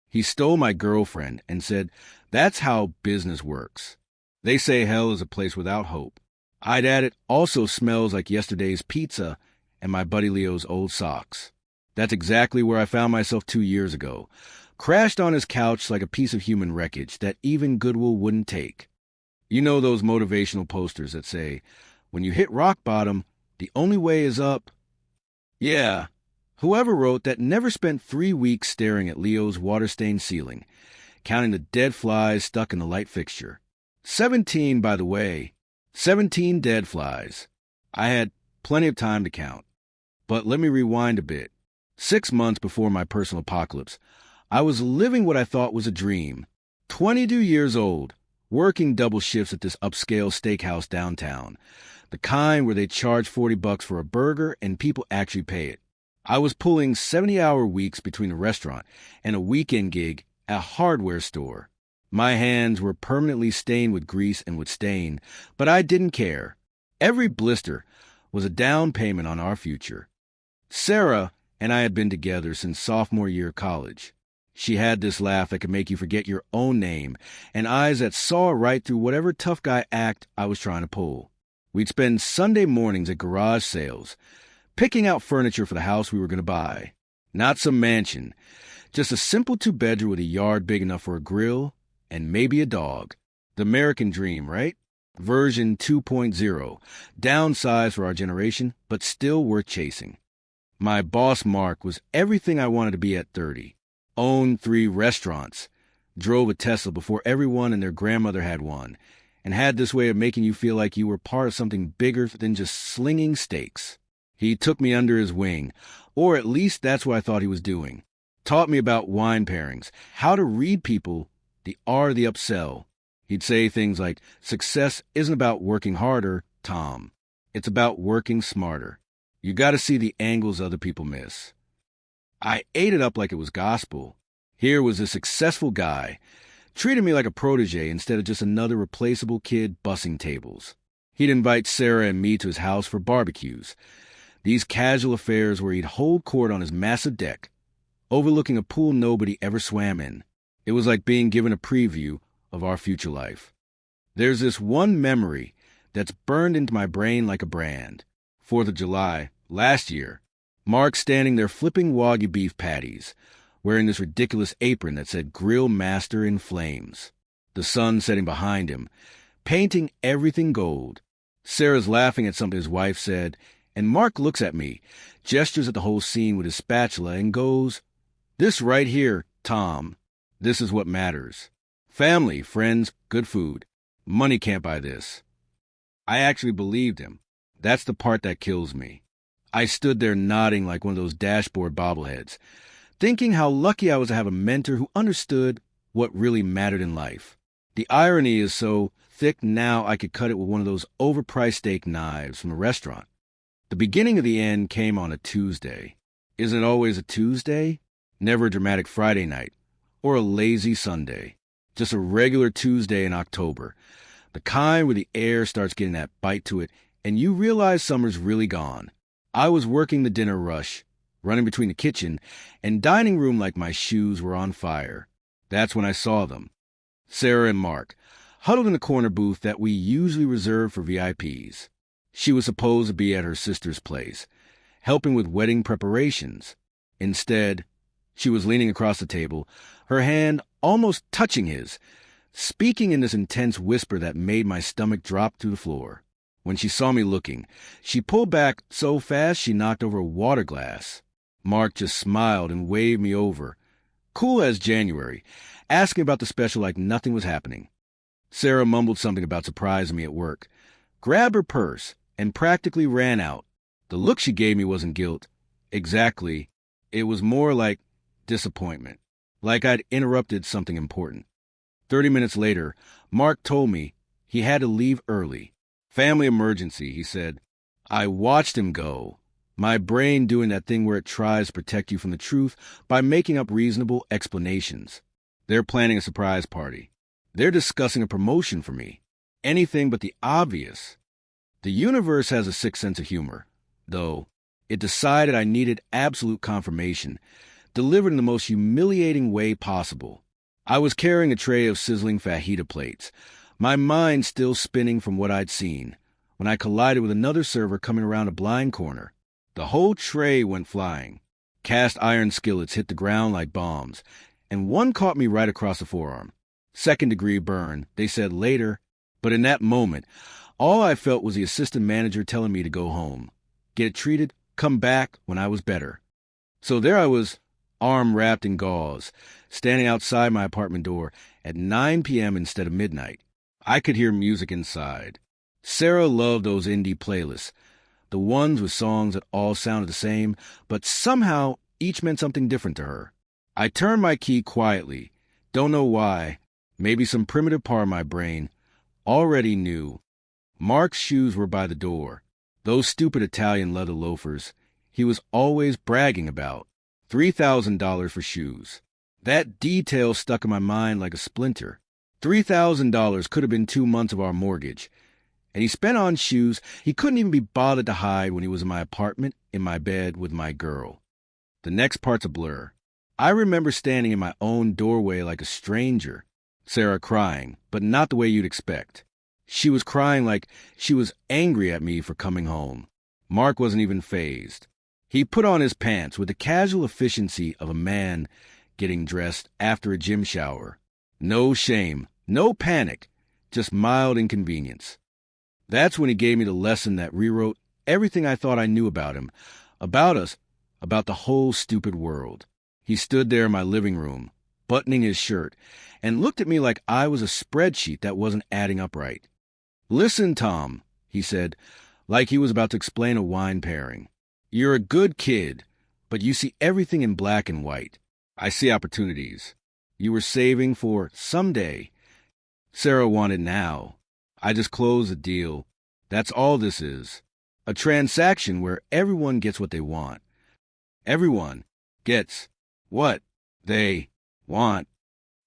He stole my girlfriend and said, "That's how business works. They say hell is a place without hope." I'd add it also smells like yesterday's pizza and my buddy Leo's old socks. That's exactly where I found myself 2 years ago, crashed on his couch like a piece of human wreckage that even Goodwill wouldn't take. You know those motivational posters that say, "When you hit rock bottom, the only way is up"? Yeah, whoever wrote that never spent 3 weeks staring at Leo's water-stained ceiling, counting the dead flies stuck in the light fixture. 17, by the way. 17 dead flies. I had plenty of time to count. But let me rewind a bit. 6 months before my personal apocalypse, I was living what I thought was a dream. 22 years old, working double shifts at this upscale steakhouse downtown, the kind where they charge $40 for a burger and people actually pay it. I was pulling 70-hour weeks between a restaurant and a weekend gig at a hardware store. My hands were permanently stained with grease and with stain, but I didn't care. Every blister was a down payment on our future. Sara and I had been together since sophomore year of college. She had this laugh that could make you forget your own name and eyes that saw right through whatever tough guy act I was trying to pull. We'd spend Sunday mornings at garage sales, picking out furniture for the house we were going to buy. Not some mansion, just a simple 2-bedroom with a yard big enough for a grill and maybe a dog. The American dream, right? Version 2.0, downsized for our generation, but still worth chasing. My boss, Mark, was everything I wanted to be at 30. Owned 3 restaurants, drove a Tesla before everyone and their grandmother had one, and had this way of making you feel like you were part of something bigger than just slinging steaks. He took me under his wing, or at least that's what I thought he was doing. Taught me about wine pairings, how to read people, the art of the upsell. He'd say things like, "Success isn't about working harder, Tom. It's about working smarter. You got to see the angles other people miss." I ate it up like it was gospel. Here was a successful guy, treated me like a protege instead of just another replaceable kid bussing tables. He'd invite Sara and me to his house for barbecues, these casual affairs where he'd hold court on his massive deck, overlooking a pool nobody ever swam in. It was like being given a preview of our future life. There's this one memory that's burned into my brain like a brand. 4th of July, last year, Mark standing there flipping Wagyu beef patties, wearing this ridiculous apron that said "Grill Master" in flames. The sun setting behind him, painting everything gold. Sarah's laughing at something his wife said, and Mark looks at me, gestures at the whole scene with his spatula, and goes, "This right here, Tom, this is what matters. Family, friends, good food. Money can't buy this." I actually believed him. That's the part that kills me. I stood there nodding like one of those dashboard bobbleheads, thinking how lucky I was to have a mentor who understood what really mattered in life. The irony is so thick now I could cut it with one of those overpriced steak knives from a restaurant. The beginning of the end came on a Tuesday. Isn't it always a Tuesday? Never a dramatic Friday night or a lazy Sunday. Just a regular Tuesday in October. The kind where the air starts getting that bite to it and you realize summer's really gone. I was working the dinner rush, running between the kitchen and dining room like my shoes were on fire. That's when I saw them. Sara and Mark, huddled in the corner booth that we usually reserve for VIPs. She was supposed to be at her sister's place, helping with wedding preparations. Instead, she was leaning across the table, her hand almost touching his, speaking in this intense whisper that made my stomach drop to the floor. When she saw me looking, she pulled back so fast she knocked over a water glass. Mark just smiled and waved me over, cool as January, asking about the special like nothing was happening. Sara mumbled something about surprising me at work, grabbed her purse, and practically ran out. The look she gave me wasn't guilt. Exactly. It was more like disappointment, like I'd interrupted something important. 30 minutes later, Mark told me he had to leave early. Family emergency, he said. I watched him go, my brain doing that thing where it tries to protect you from the truth by making up reasonable explanations. They're planning a surprise party. They're discussing a promotion for me. Anything but the obvious. The universe has a sick sense of humor, though. It decided I needed absolute confirmation, delivered in the most humiliating way possible. I was carrying a tray of sizzling fajita plates, my mind still spinning from what I'd seen, when I collided with another server coming around a blind corner. The whole tray went flying. Cast iron skillets hit the ground like bombs, and one caught me right across the forearm. Second-degree burn, they said later, but in that moment, all I felt was the assistant manager telling me to go home, get it treated, come back when I was better. So there I was, arm wrapped in gauze, standing outside my apartment door at 9 p.m. instead of midnight. I could hear music inside. Sara loved those indie playlists, the ones with songs that all sounded the same, but somehow each meant something different to her. I turned my key quietly. Don't know why. Maybe some primitive part of my brain already knew. Mark's shoes were by the door. Those stupid Italian leather loafers he was always bragging about. $3,000 for shoes. That detail stuck in my mind like a splinter. $3,000 could have been 2 months of our mortgage. And he spent on shoes he couldn't even be bothered to hide when he was in my apartment, in my bed with my girl. The next part's a blur. I remember standing in my own doorway like a stranger, Sara crying, but not the way you'd expect. She was crying like she was angry at me for coming home. Mark wasn't even fazed. He put on his pants with the casual efficiency of a man getting dressed after a gym shower. No shame, no panic, just mild inconvenience. That's when he gave me the lesson that rewrote everything I thought I knew about him, about us, about the whole stupid world. He stood there in my living room, buttoning his shirt, and looked at me like I was a spreadsheet that wasn't adding up right. "Listen, Tom," he said, like he was about to explain a wine pairing. "You're a good kid, but you see everything in black and white. I see opportunities. You were saving for someday. Sara wanted now. I just closed the deal. That's all this is. A transaction where everyone gets what they want. Everyone gets what they want."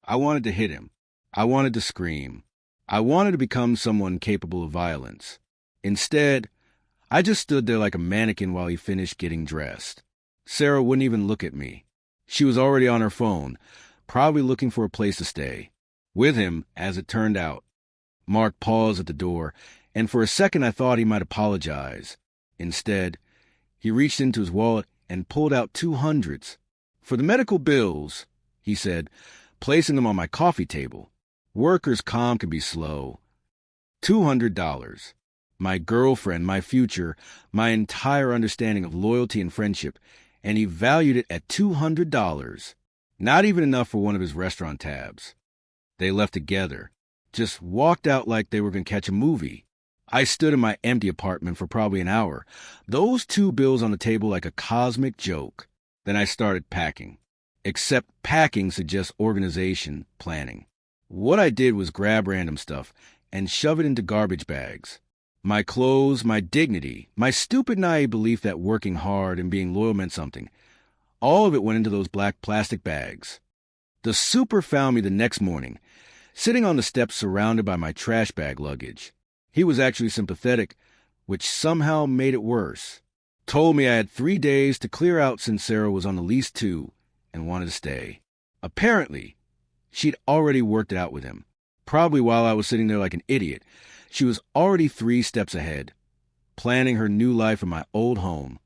I wanted to hit him. I wanted to scream. I wanted to become someone capable of violence. Instead, I just stood there like a mannequin while he finished getting dressed. Sara wouldn't even look at me. She was already on her phone, probably looking for a place to stay. With him, as it turned out. Mark paused at the door, and for a second I thought he might apologize. Instead, he reached into his wallet and pulled out 200s. "For the medical bills," he said, placing them on my coffee table. "Workers' comp can be slow." $200. My girlfriend, my future, my entire understanding of loyalty and friendship, and he valued it at $200. Not even enough for one of his restaurant tabs. They left together, just walked out like they were going to catch a movie. I stood in my empty apartment for probably an hour, those two bills on the table like a cosmic joke. Then I started packing. Except packing suggests organization, planning. What I did was grab random stuff and shove it into garbage bags. My clothes, my dignity, my stupid naive belief that working hard and being loyal meant something. All of it went into those black plastic bags. The super found me the next morning, sitting on the steps surrounded by my trash bag luggage. He was actually sympathetic, which somehow made it worse. Told me I had 3 days to clear out since Sara was on the lease too and wanted to stay. Apparently, she'd already worked it out with him. Probably while I was sitting there like an idiot. She was already 3 steps ahead, planning her new life in my old home.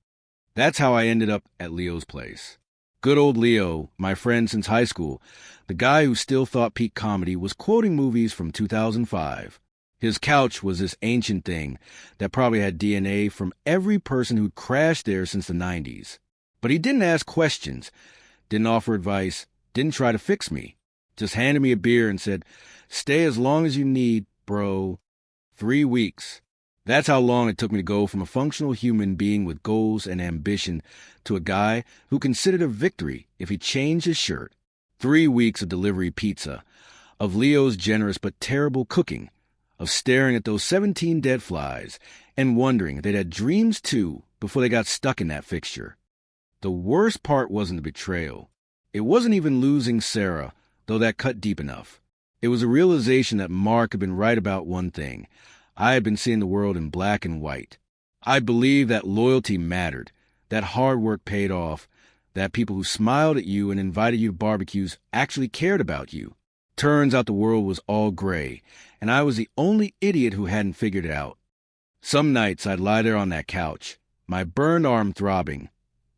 That's how I ended up at Leo's place. Good old Leo, my friend since high school, the guy who still thought peak comedy was quoting movies from 2005. His couch was this ancient thing that probably had DNA from every person who'd crashed there since the 90s. But he didn't ask questions, didn't offer advice, didn't try to fix me. Just handed me a beer and said, "Stay as long as you need, bro." 3 weeks. That's how long it took me to go from a functional human being with goals and ambition to a guy who considered a victory if he changed his shirt. 3 weeks of delivery pizza, of Leo's generous but terrible cooking, of staring at those 17 dead flies and wondering if they'd had dreams too before they got stuck in that fixture. The worst part wasn't the betrayal. It wasn't even losing Sara, though that cut deep enough. It was a realization that Mark had been right about one thing. I had been seeing the world in black and white. I believed that loyalty mattered, that hard work paid off, that people who smiled at you and invited you to barbecues actually cared about you. Turns out the world was all gray, and I was the only idiot who hadn't figured it out. Some nights I'd lie there on that couch, my burned arm throbbing,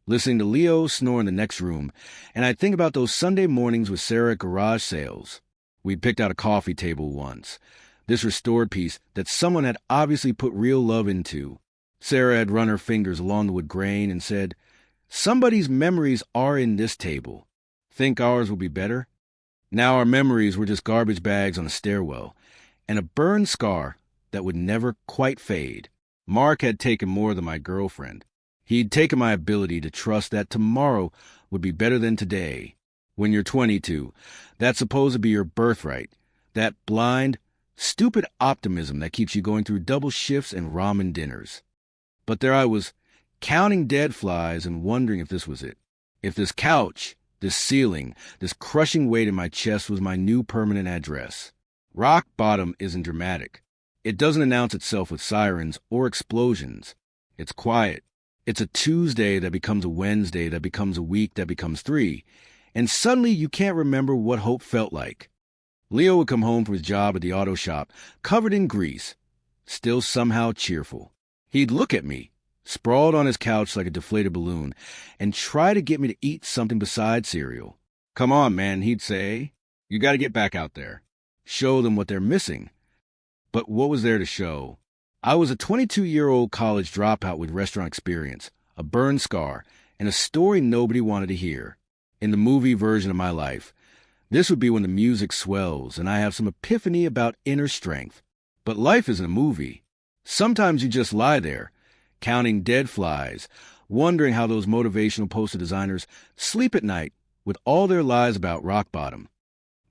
listening to Leo snore in the next room, and I'd think about those Sunday mornings with Sara at garage sales. We'd picked out a coffee table once, this restored piece that someone had obviously put real love into. Sara had run her fingers along the wood grain and said, "Somebody's memories are in this table. Think ours will be better?" Now our memories were just garbage bags on a stairwell, and a burned scar that would never quite fade. Mark had taken more than my girlfriend. He'd taken my ability to trust that tomorrow would be better than today. When you're 22, that's supposed to be your birthright, that blind, stupid optimism that keeps you going through double shifts and ramen dinners. But there I was, counting dead flies and wondering if this was it. If this couch, this ceiling, this crushing weight in my chest was my new permanent address. Rock bottom isn't dramatic. It doesn't announce itself with sirens or explosions. It's quiet. It's a Tuesday that becomes a Wednesday that becomes a week that becomes 3. And suddenly you can't remember what hope felt like. Leo would come home from his job at the auto shop, covered in grease, still somehow cheerful. He'd look at me, sprawled on his couch like a deflated balloon, and try to get me to eat something besides cereal. "Come on, man," he'd say. "You got to get back out there. Show them what they're missing." But what was there to show? I was a 22-year-old college dropout with restaurant experience, a burned scar, and a story nobody wanted to hear. In the movie version of my life, this would be when the music swells and I have some epiphany about inner strength. But life isn't a movie. Sometimes you just lie there, counting dead flies, wondering how those motivational poster designers sleep at night with all their lies about rock bottom.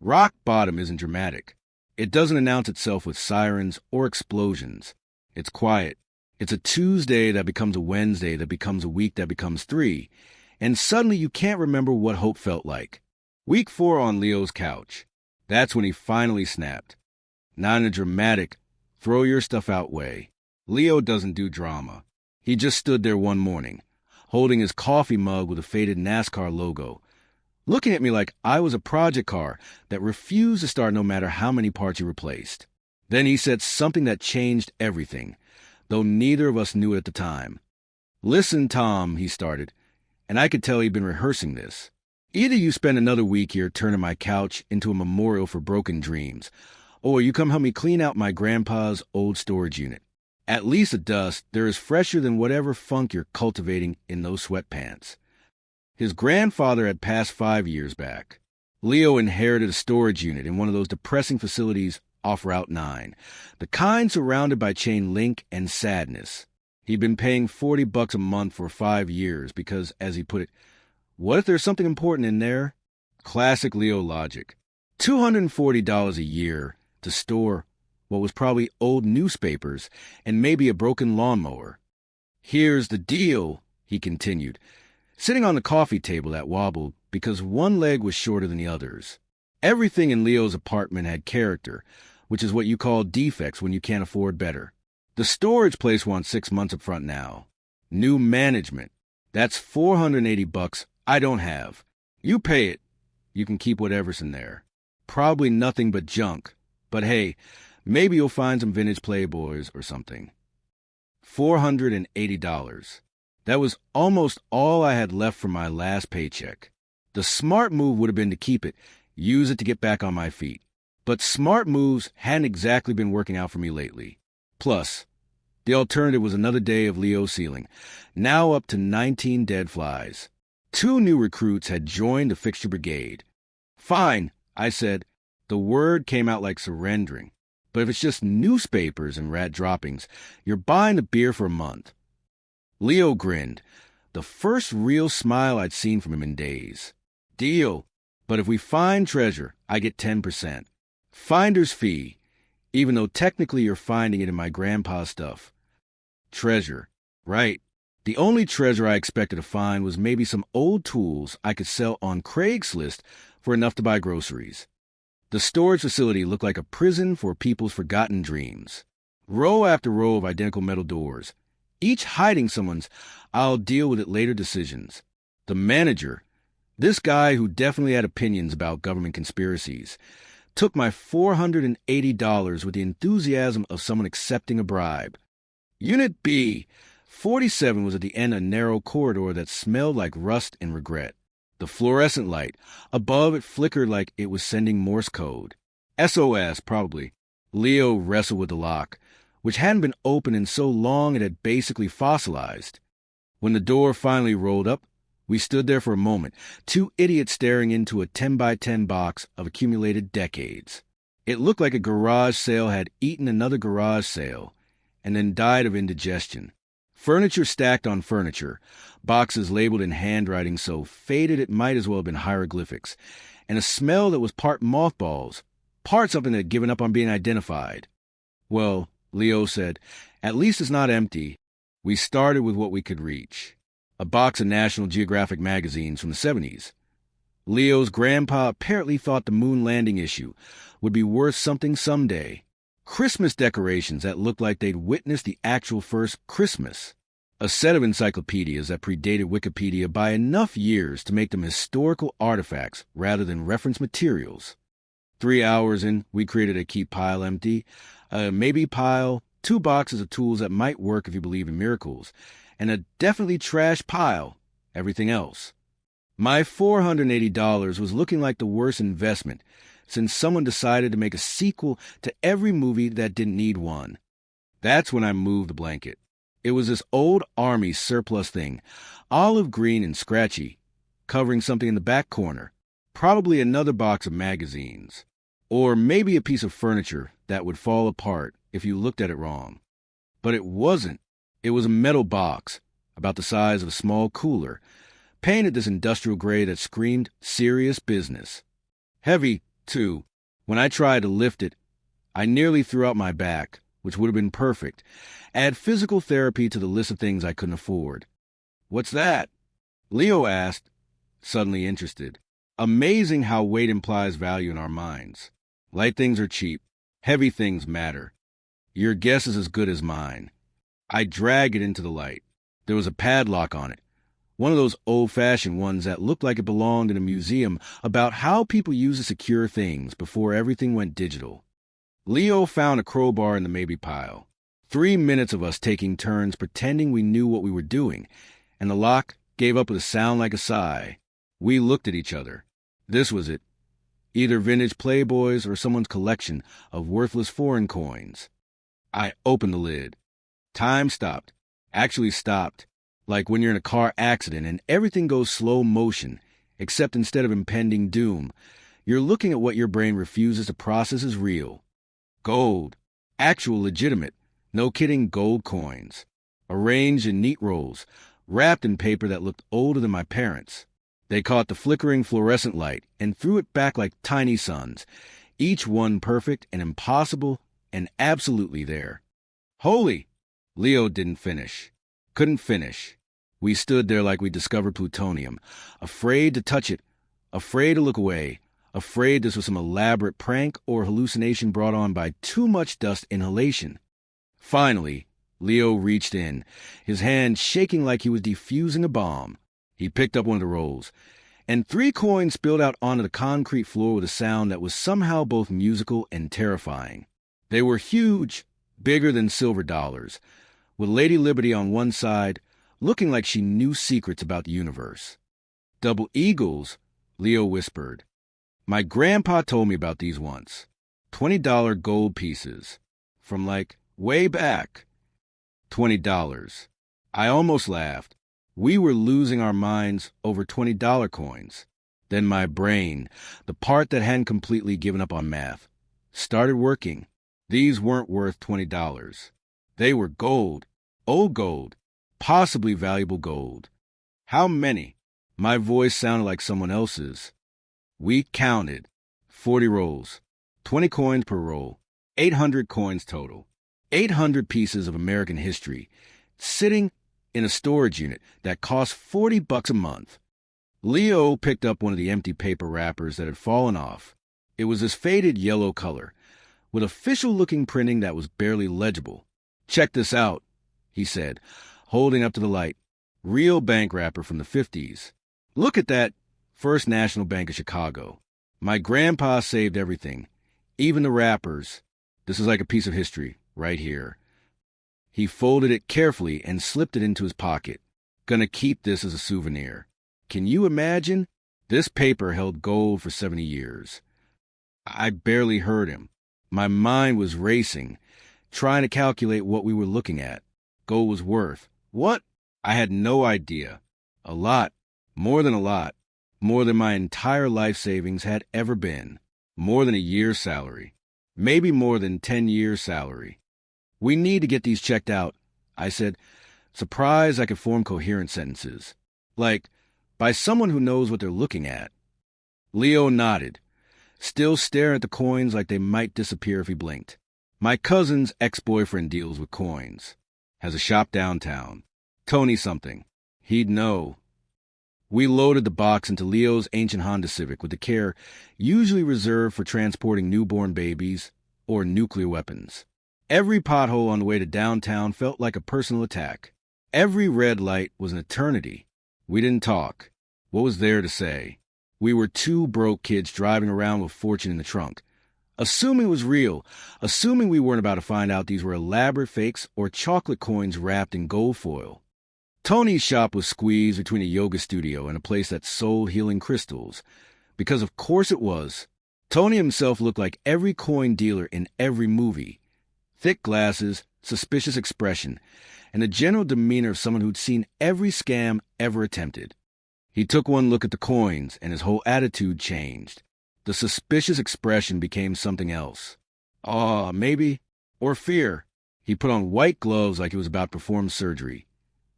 Rock bottom isn't dramatic. It doesn't announce itself with sirens or explosions. It's quiet. It's a Tuesday that becomes a Wednesday that becomes a week that becomes 3. And suddenly you can't remember what hope felt like. Week 4 on Leo's couch. That's when he finally snapped. Not in a dramatic, throw your stuff out way. Leo doesn't do drama. He just stood there one morning, holding his coffee mug with a faded NASCAR logo, looking at me like I was a project car that refused to start no matter how many parts you replaced. Then he said something that changed everything, though neither of us knew it at the time. "Listen, Tom," he started, and I could tell he'd been rehearsing this. "Either you spend another week here turning my couch into a memorial for broken dreams, or you come help me clean out my grandpa's old storage unit. At least the dust there is fresher than whatever funk you're cultivating in those sweatpants." His grandfather had passed 5 years back. Leo inherited a storage unit in one of those depressing facilities off Route 9, the kind surrounded by chain link and sadness. He'd been paying $40 a month for 5 years because, as he put it, what if there's something important in there? Classic Leo logic. $240 a year to store what was probably old newspapers and maybe a broken lawnmower. "Here's the deal," he continued, sitting on the coffee table that wobbled because one leg was shorter than the others. Everything in Leo's apartment had character, which is what you call defects when you can't afford better. The storage place wants 6 months up front now. New management. That's $480 I don't have. You pay it. You can keep whatever's in there. Probably nothing but junk. But hey, maybe you'll find some vintage Playboys or something. $480. That was almost all I had left from my last paycheck. The smart move would have been to keep it, use it to get back on my feet. But smart moves hadn't exactly been working out for me lately. Plus, the alternative was another day of Leo ceiling, now up to 19 dead flies. 2 new recruits had joined the fixture brigade. "Fine," I said. The word came out like surrendering. "But if it's just newspapers and rat droppings, you're buying the beer for a month." Leo grinned, the first real smile I'd seen from him in days. "Deal. But if we find treasure, I get 10%. Finder's fee, even though technically you're finding it in my grandpa's stuff." Treasure. Right. The only treasure I expected to find was maybe some old tools I could sell on Craigslist for enough to buy groceries. The storage facility looked like a prison for people's forgotten dreams. Row after row of identical metal doors, each hiding someone's "I'll deal with it later" decisions. The manager, this guy who definitely had opinions about government conspiracies, took my $480 with the enthusiasm of someone accepting a bribe. Unit B, 47 was at the end of a narrow corridor that smelled like rust and regret. The fluorescent light above it flickered like it was sending Morse code. SOS, probably. Leo wrestled with the lock, which hadn't been opened in so long it had basically fossilized. When the door finally rolled up, we stood there for a moment, two idiots staring into a 10 by 10 box of accumulated decades. It looked like a garage sale had eaten another garage sale, and then died of indigestion. Furniture stacked on furniture, boxes labeled in handwriting so faded it might as well have been hieroglyphics, and a smell that was part mothballs, part something that had given up on being identified. Well, Leo said, at least it's not empty. We started with what we could reach. A box of National Geographic magazines from the 70s. Leo's grandpa apparently thought the moon landing issue would be worth something someday. Christmas decorations that looked like they'd witnessed the actual first Christmas. A set of encyclopedias that predated Wikipedia by enough years to make them historical artifacts rather than reference materials. 3 hours in, we created a keep pile empty, a maybe pile, 2 boxes of tools that might work if you believe in miracles, and a definitely trash pile, everything else. My $480 was looking like the worst investment since someone decided to make a sequel to every movie that didn't need one. That's when I moved the blanket. It was this old army surplus thing, olive green and scratchy, covering something in the back corner, probably another box of magazines, or maybe a piece of furniture that would fall apart if you looked at it wrong. But it wasn't. It was a metal box, about the size of a small cooler, painted this industrial gray that screamed serious business. Heavy, too. When I tried to lift it, I nearly threw out my back, which would have been perfect. Add physical therapy to the list of things I couldn't afford. What's that? Leo asked, suddenly interested. Amazing how weight implies value in our minds. Light things are cheap. Heavy things matter. Your guess is as good as mine. I dragged it into the light. There was a padlock on it. One of those old-fashioned ones that looked like it belonged in a museum about how people used to secure things before everything went digital. Leo found a crowbar in the maybe pile. 3 minutes of us taking turns pretending we knew what we were doing, and the lock gave up with a sound like a sigh. We looked at each other. This was it. Either vintage Playboys or someone's collection of worthless foreign coins. I opened the lid. Time stopped. Actually stopped. Like when you're in a car accident and everything goes slow motion, except instead of impending doom, you're looking at what your brain refuses to process as real. Gold. Actual legitimate. No kidding gold coins. Arranged in neat rolls, wrapped in paper that looked older than my parents. They caught the flickering fluorescent light and threw it back like tiny suns, each one perfect and impossible and absolutely there. Holy! Leo didn't finish. Couldn't finish. We stood there like we discovered plutonium, afraid to touch it, afraid to look away, afraid this was some elaborate prank or hallucination brought on by too much dust inhalation. Finally, Leo reached in, his hand shaking like he was defusing a bomb. He picked up one of the rolls, and 3 coins spilled out onto the concrete floor with a sound that was somehow both musical and terrifying. They were huge, bigger than silver dollars, with Lady Liberty on one side, looking like she knew secrets about the universe. Double Eagles, Leo whispered. My grandpa told me about these once. $20 gold pieces. From like way back. $20. I almost laughed. We were losing our minds over $20 coins. Then my brain, the part that hadn't completely given up on math, started working. These weren't worth $20. They were gold, old gold, possibly valuable gold. How many? My voice sounded like someone else's. We counted. 40 rolls, 20 coins per roll, 800 coins total. 800 pieces of American history, sitting in a storage unit that cost $40 a month. Leo picked up one of the empty paper wrappers that had fallen off. It was this faded yellow color, with official-looking printing that was barely legible. Check this out, he said, holding up to the light. Real bank wrapper from the 50s. Look at that First National Bank of Chicago. My grandpa saved everything, even the wrappers. This is like a piece of history, right here. He folded it carefully and slipped it into his pocket. Gonna keep this as a souvenir. Can you imagine? This paper held gold for 70 years. I barely heard him. My mind was racing, trying to calculate what we were looking at. Gold was worth. What? I had no idea. A lot. More than a lot. More than my entire life savings had ever been. More than a year's salary. Maybe more than 10 years' salary. We need to get these checked out, I said, surprised I could form coherent sentences. Like, by someone who knows what they're looking at. Leo nodded, still staring at the coins like they might disappear if he blinked. My cousin's ex-boyfriend deals with coins. Has a shop downtown. Tony something. He'd know. We loaded the box into Leo's ancient Honda Civic with the care usually reserved for transporting newborn babies or nuclear weapons. Every pothole on the way to downtown felt like a personal attack. Every red light was an eternity. We didn't talk. What was there to say? We were two broke kids driving around with fortune in the trunk. Assuming it was real, assuming we weren't about to find out these were elaborate fakes or chocolate coins wrapped in gold foil. Tony's shop was squeezed between a yoga studio and a place that sold healing crystals. Because of course it was. Tony himself looked like every coin dealer in every movie. Thick glasses, suspicious expression, and the general demeanor of someone who'd seen every scam ever attempted. He took one look at the coins, and his whole attitude changed. The suspicious expression became something else. Awe, maybe, or fear. He put on white gloves like he was about to perform surgery,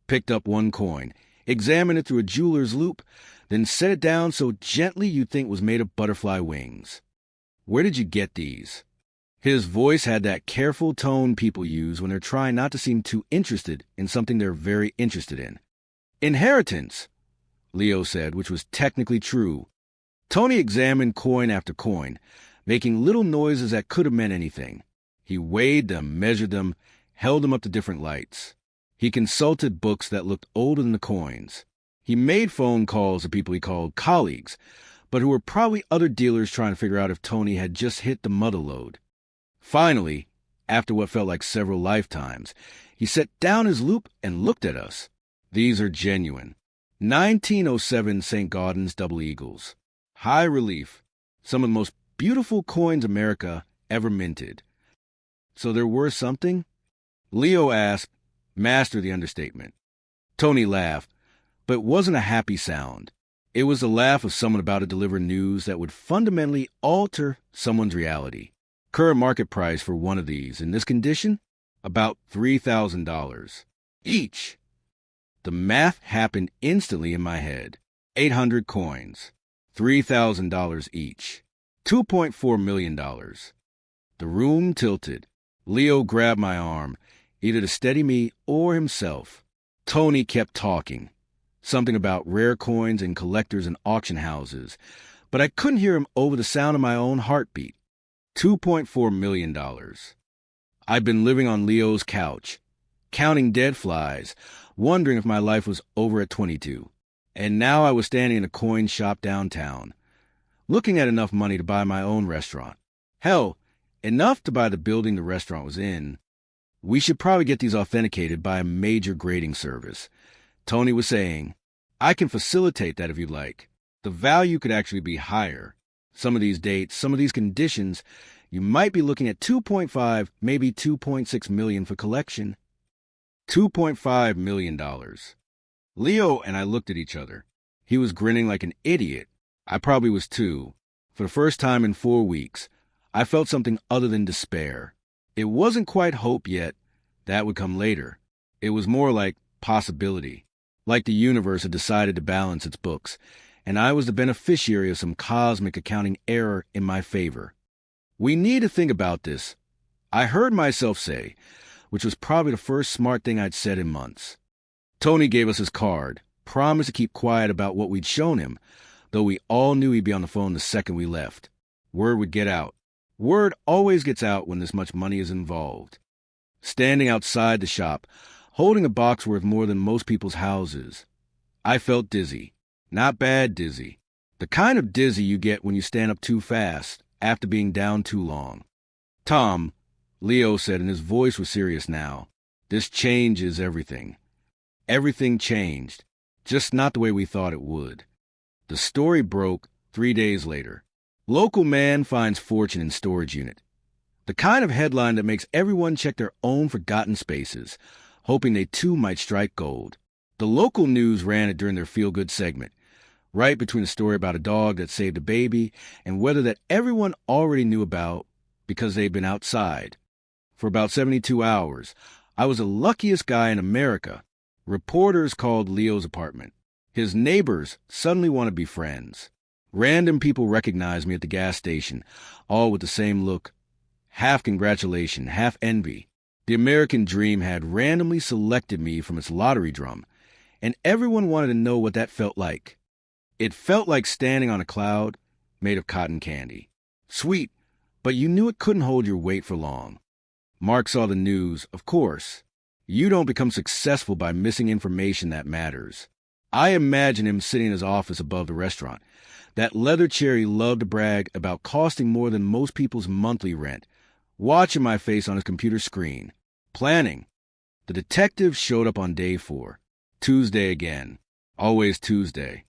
picked up one coin, examined it through a jeweler's loupe, then set it down so gently you'd think it was made of butterfly wings. Where did you get these? His voice had that careful tone people use when they're trying not to seem too interested in something they're very interested in. Inheritance, Leo said, which was technically true. Tony examined coin after coin, making little noises that could have meant anything. He weighed them, measured them, held them up to different lights. He consulted books that looked older than the coins. He made phone calls to people he called colleagues, but who were probably other dealers trying to figure out if Tony had just hit the mother lode. Finally, after what felt like several lifetimes, he set down his loupe and looked at us. These are genuine. 1907 Saint-Gaudens Double Eagles. High relief. Some of the most beautiful coins America ever minted. So they're worth something? Leo asked, master the understatement. Tony laughed, but it wasn't a happy sound. It was the laugh of someone about to deliver news that would fundamentally alter someone's reality. Current market price for one of these, in this condition, about $3,000. Each. The math happened instantly in my head. 800 coins. $3,000 each. $2.4 million. The room tilted. Leo grabbed my arm, either to steady me or himself. Tony kept talking. Something about rare coins and collectors and auction houses, but I couldn't hear him over the sound of my own heartbeat. $2.4 million. I'd been living on Leo's couch, counting dead flies, wondering if my life was over at 22. And now I was standing in a coin shop downtown, looking at enough money to buy my own restaurant. Hell, enough to buy the building the restaurant was in. We should probably get these authenticated by a major grading service. Tony was saying, I can facilitate that if you'd like. The value could actually be higher. Some of these dates, some of these conditions, you might be looking at 2.5, maybe 2.6 million for collection. $2.5 million. Leo and I looked at each other. He was grinning like an idiot. I probably was too. For the first time in 4 weeks, I felt something other than despair. It wasn't quite hope yet. That would come later. It was more like possibility. Like the universe had decided to balance its books, and I was the beneficiary of some cosmic accounting error in my favor. We need to think about this, I heard myself say, which was probably the first smart thing I'd said in months. Tony gave us his card, promised to keep quiet about what we'd shown him, though we all knew he'd be on the phone the second we left. Word would get out. Word always gets out when this much money is involved. Standing outside the shop, holding a box worth more than most people's houses, I felt dizzy. Not bad dizzy. The kind of dizzy you get when you stand up too fast after being down too long. Tom, Leo said, and his voice was serious now, this changes everything. Everything changed, just not the way we thought it would. The story broke 3 days later. Local man finds fortune in storage unit. The kind of headline that makes everyone check their own forgotten spaces, hoping they too might strike gold. The local news ran it during their feel-good segment, right between a story about a dog that saved a baby and weather that everyone already knew about because they'd been outside. For about 72 hours, I was the luckiest guy in America. Reporters called Leo's apartment. His neighbors suddenly want to be friends. Random people recognized me at the gas station, all with the same look. Half congratulation, half envy. The American dream had randomly selected me from its lottery drum, and everyone wanted to know what that felt like. It felt like standing on a cloud made of cotton candy. Sweet, but you knew it couldn't hold your weight for long. Mark saw the news, of course. You don't become successful by missing information that matters. I imagine him sitting in his office above the restaurant. That leather chair he loved to brag about costing more than most people's monthly rent. Watching my face on his computer screen. Planning. The detective showed up on day 4. Tuesday again. Always Tuesday.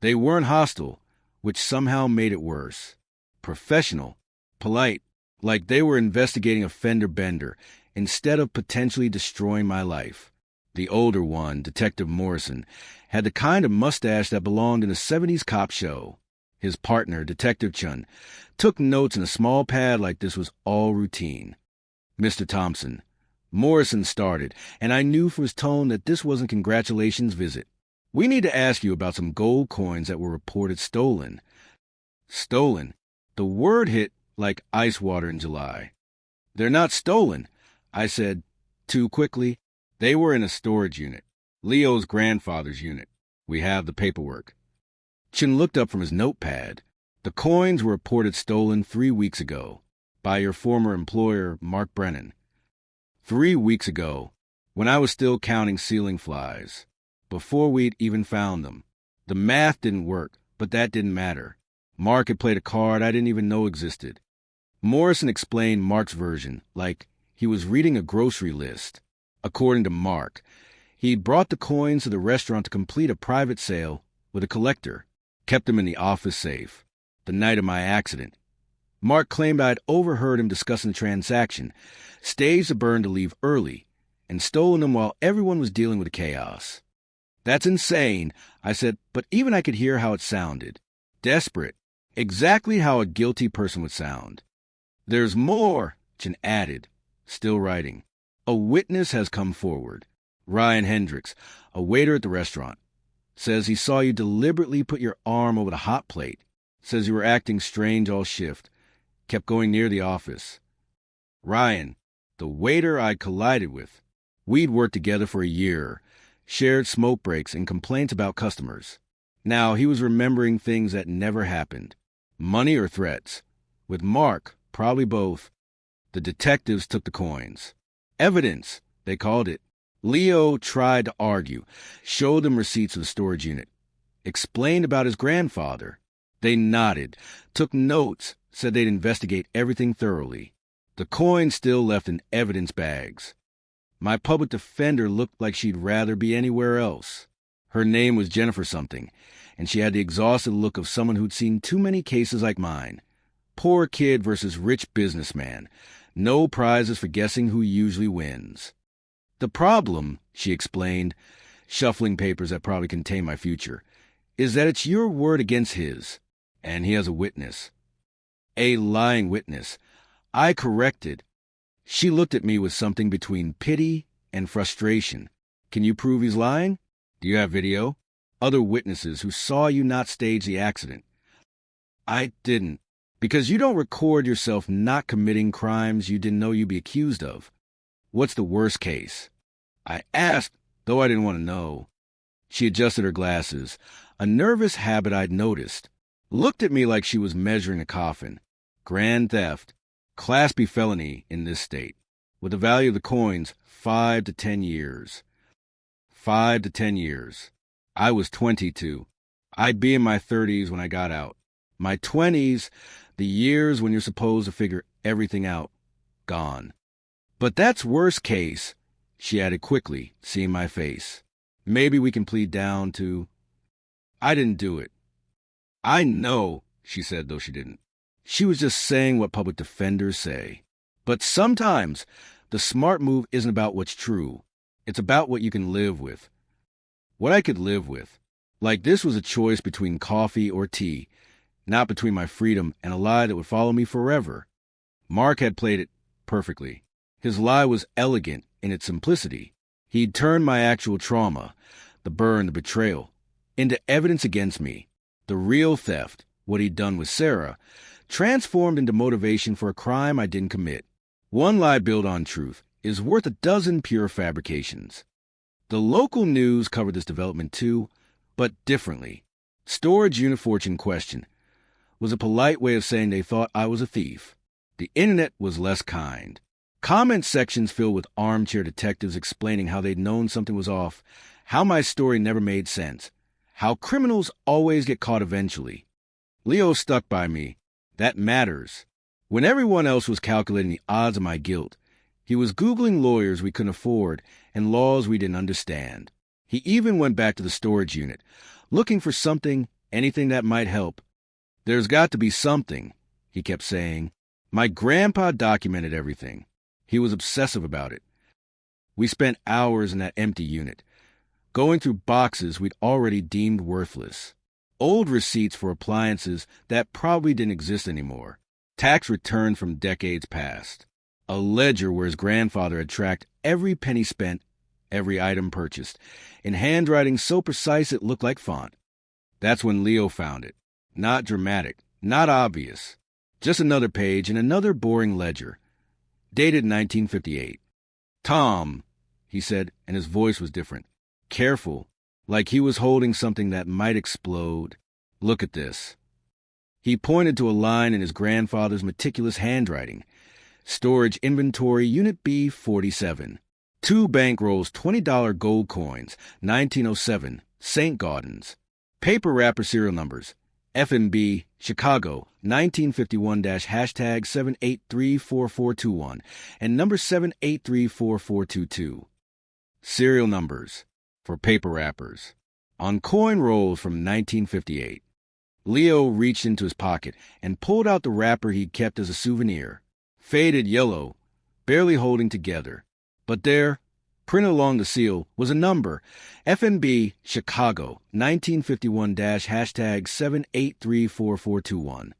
They weren't hostile, which somehow made it worse. Professional. Polite. Like they were investigating a fender bender instead of potentially destroying my life. The older one, Detective Morrison, had the kind of mustache that belonged in a 70s cop show. His partner, Detective Chun, took notes in a small pad like this was all routine. Mr. Thompson. Morrison started, and I knew from his tone that this wasn't congratulations visit. We need to ask you about some gold coins that were reported stolen. Stolen. The word hit like ice water in July. They're not stolen, I said, too quickly. They were in a storage unit. Leo's grandfather's unit. We have the paperwork. Chin looked up from his notepad. The coins were reported stolen 3 weeks ago by your former employer, Mark Brennan. 3 weeks ago, when I was still counting ceiling flies, before we'd even found them. The math didn't work, but that didn't matter. Mark had played a card I didn't even know existed. Morrison explained Mark's version, like he was reading a grocery list. According to Mark, he'd brought the coins to the restaurant to complete a private sale with a collector, kept them in the office safe, the night of my accident. Mark claimed I'd overheard him discussing the transaction, staged a burn to leave early, and stolen them while everyone was dealing with the chaos. That's insane, I said, but even I could hear how it sounded. Desperate. Exactly how a guilty person would sound. There's more, Chin added, still writing. A witness has come forward. Ryan Hendricks, a waiter at the restaurant. Says he saw you deliberately put your arm over the hot plate. Says you were acting strange all shift. Kept going near the office. Ryan, the waiter I'd collided with. We'd worked together for a year, shared smoke breaks and complaints about customers. Now he was remembering things that never happened. Money or threats. With Mark, probably both. The detectives took the coins. Evidence, they called it. Leo tried to argue, showed them receipts of the storage unit. Explained about his grandfather. They nodded, took notes, said they'd investigate everything thoroughly. The coins still left in evidence bags. My public defender looked like she'd rather be anywhere else. Her name was Jennifer something, and she had the exhausted look of someone who'd seen too many cases like mine. Poor kid versus rich businessman. No prizes for guessing who usually wins. The problem, she explained, shuffling papers that probably contain my future, is that it's your word against his, and he has a witness. A lying witness. I corrected. She looked at me with something between pity and frustration. Can you prove he's lying? Do you have video? Other witnesses who saw you not stage the accident? I didn't. Because you don't record yourself not committing crimes you didn't know you'd be accused of. What's the worst case? I asked, though I didn't want to know. She adjusted her glasses, a nervous habit I'd noticed. Looked at me like she was measuring a coffin. Grand theft. Class B felony in this state. With the value of the coins, 5 to 10 years. 5 to 10 years. I was 22. I'd be in my 30s when I got out. My 20s, the years when you're supposed to figure everything out, gone. But that's worst case, she added quickly, seeing my face. Maybe we can plead down to... I didn't do it. I know, she said, though she didn't. She was just saying what public defenders say. But sometimes the smart move isn't about what's true. It's about what you can live with. What I could live with. Like this was a choice between coffee or tea, not between my freedom and a lie that would follow me forever. Mark had played it perfectly. His lie was elegant in its simplicity. He'd turned my actual trauma, the burn, the betrayal, into evidence against me. The real theft, what he'd done with Sara, transformed into motivation for a crime I didn't commit. One lie built on truth is worth a dozen pure fabrications. The local news covered this development too, but differently. Storage unit fortune question was a polite way of saying they thought I was a thief. The internet was less kind. Comment sections filled with armchair detectives explaining how they'd known something was off, how my story never made sense, how criminals always get caught eventually. Leo stuck by me. That matters. When everyone else was calculating the odds of my guilt, he was Googling lawyers we couldn't afford and laws we didn't understand. He even went back to the storage unit, looking for something, anything that might help. There's got to be something, he kept saying. My grandpa documented everything. He was obsessive about it. We spent hours in that empty unit, going through boxes we'd already deemed worthless. Old receipts for appliances that probably didn't exist anymore. Tax return from decades past. A ledger where his grandfather had tracked every penny spent, every item purchased, in handwriting so precise it looked like font. That's when Leo found it. Not dramatic, not obvious. Just another page in another boring ledger. Dated 1958. Tom, he said, and his voice was different. Careful, like he was holding something that might explode. Look at this. He pointed to a line in his grandfather's meticulous handwriting. Storage inventory, Unit B 47. 2 bankrolls, $20 gold coins, 1907, Saint-Gaudens. Paper wrapper serial numbers. FNB, Chicago, 1951-#7834421 and number 7834422. Serial numbers for paper wrappers. On coin rolls from 1958. Leo reached into his pocket and pulled out the wrapper he'd kept as a souvenir. Faded yellow, barely holding together. But there, printed along the seal, was a number. FNB, Chicago, 1951-#7834421.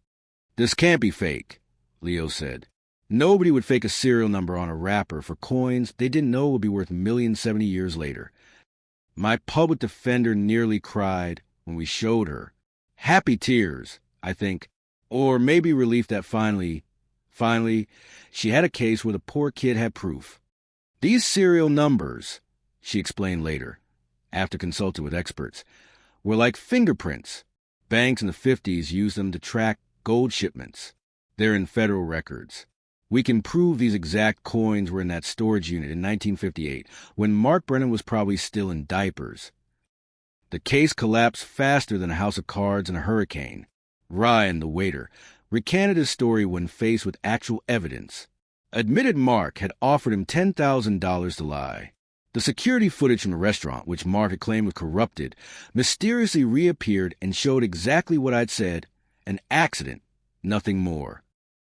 This can't be fake, Leo said. Nobody would fake a serial number on a wrapper for coins they didn't know would be worth millions 70 years later. My public defender nearly cried when we showed her. Happy tears, I think, or maybe relief that finally, she had a case where the poor kid had proof. These serial numbers, she explained later, after consulting with experts, were like fingerprints. Banks in the 50s used them to track gold shipments. They're in federal records. We can prove these exact coins were in that storage unit in 1958, when Mark Brennan was probably still in diapers. The case collapsed faster than a house of cards in a hurricane. Ryan, the waiter, recanted his story when faced with actual evidence. Admitted Mark had offered him $10,000 to lie. The security footage from the restaurant, which Mark had claimed was corrupted, mysteriously reappeared and showed exactly what I'd said, an accident, nothing more.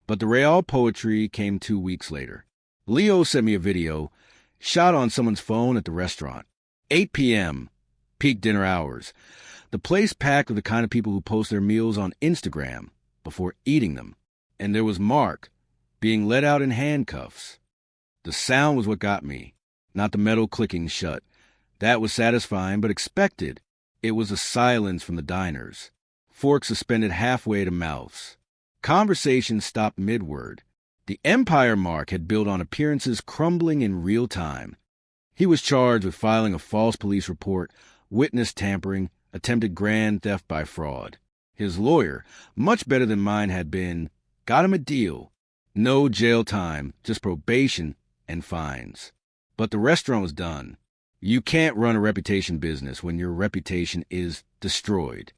But the real poetry came 2 weeks later. Leo sent me a video, shot on someone's phone at the restaurant. 8 p.m., peak dinner hours. The place packed with the kind of people who post their meals on Instagram before eating them. And there was Mark, being let out in handcuffs. The sound was what got me, not the metal clicking shut. That was satisfying, but expected. It was the silence from the diners, forks suspended halfway to mouths. Conversation stopped mid-word. The empire Mark had built on appearances crumbling in real time. He was charged with filing a false police report, witness tampering, attempted grand theft by fraud. His lawyer, much better than mine had been, got him a deal. No jail time, just probation and fines. But the restaurant was done. You can't run a reputation business when your reputation is destroyed.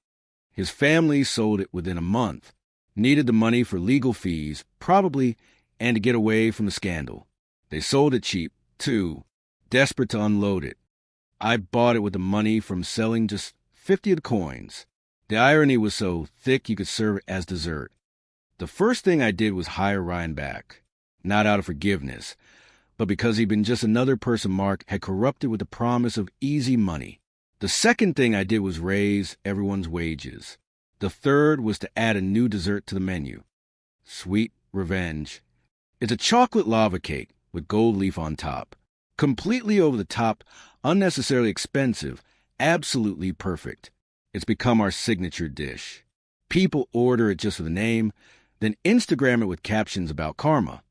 His family sold it within a month. Needed the money for legal fees, probably, and to get away from the scandal. They sold it cheap, too, desperate to unload it. I bought it with the money from selling just 50 of the coins. The irony was so thick you could serve it as dessert. The first thing I did was hire Ryan back, not out of forgiveness, but because he'd been just another person Mark had corrupted with the promise of easy money. The second thing I did was raise everyone's wages. The third was to add a new dessert to the menu. Sweet Revenge. It's a chocolate lava cake with gold leaf on top. Completely over the top, unnecessarily expensive, absolutely perfect. It's become our signature dish. People order it just for the name, then Instagram it with captions about karma.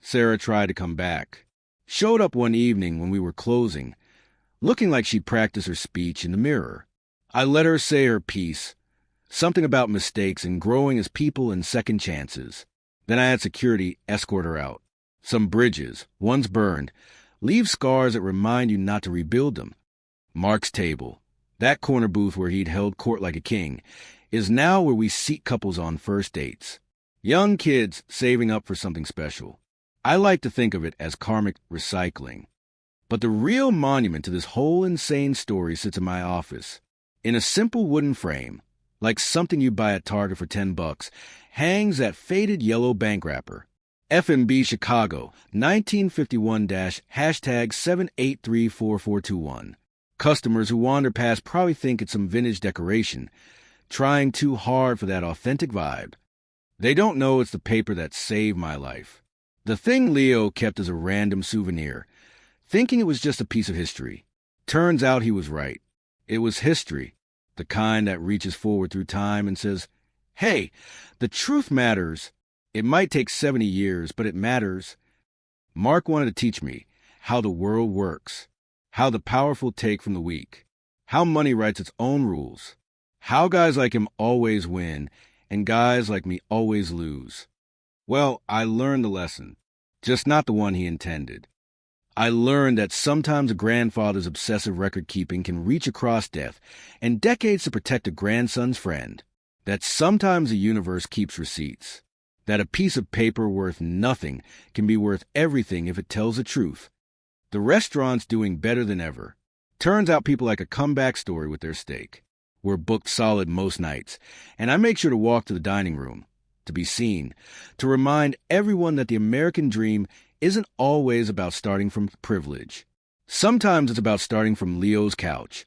Sara tried to come back. Showed up one evening when we were closing, looking like she'd practiced her speech in the mirror. I let her say her piece, something about mistakes and growing as people and second chances. Then I had security escort her out. Some bridges, once burned, leave scars that remind you not to rebuild them. Mark's table, that corner booth where he'd held court like a king, is now where we seat couples on first dates. Young kids saving up for something special. I like to think of it as karmic recycling. But the real monument to this whole insane story sits in my office. In a simple wooden frame, like something you buy at Target for $10, hangs that faded yellow bank wrapper. FMB Chicago, 1951-#7834421. Customers who wander past probably think it's some vintage decoration, trying too hard for that authentic vibe. They don't know it's the paper that saved my life. The thing Leo kept as a random souvenir, thinking it was just a piece of history. Turns out he was right. It was history, the kind that reaches forward through time and says, hey, the truth matters. It might take 70 years, but it matters. Mark wanted to teach me how the world works, how the powerful take from the weak, how money writes its own rules, how guys like him always win and guys like me always lose. Well, I learned the lesson, just not the one he intended. I learned that sometimes a grandfather's obsessive record-keeping can reach across death and decades to protect a grandson's friend, that sometimes the universe keeps receipts, that a piece of paper worth nothing can be worth everything if it tells the truth. The restaurant's doing better than ever. Turns out people like a comeback story with their steak. We're booked solid most nights, and I make sure to walk to the dining room, to be seen, to remind everyone that the American dream isn't always about starting from privilege. Sometimes it's about starting from Leo's couch,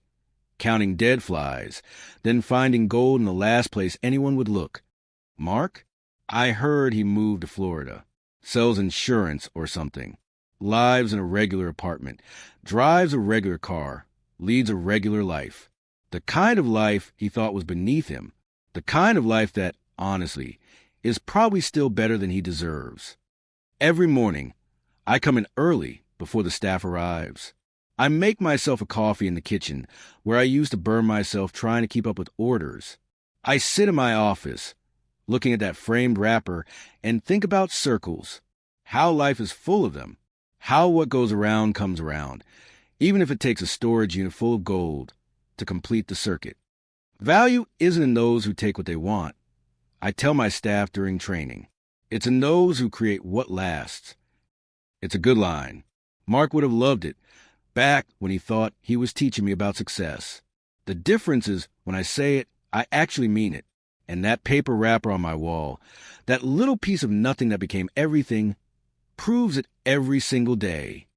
counting dead flies, then finding gold in the last place anyone would look. Mark? I heard he moved to Florida, sells insurance or something, lives in a regular apartment, drives a regular car, leads a regular life. The kind of life he thought was beneath him, the kind of life that, honestly, is probably still better than he deserves. Every morning, I come in early before the staff arrives. I make myself a coffee in the kitchen where I used to burn myself trying to keep up with orders. I sit in my office, looking at that framed wrapper, and think about circles, how life is full of them, how what goes around comes around, even if it takes a storage unit full of gold to complete the circuit. Value isn't in those who take what they want. I tell my staff during training, it's in those who create what lasts. It's a good line. Mark would have loved it back when he thought he was teaching me about success. The difference is when I say it, I actually mean it. And that paper wrapper on my wall, that little piece of nothing that became everything, proves it every single day.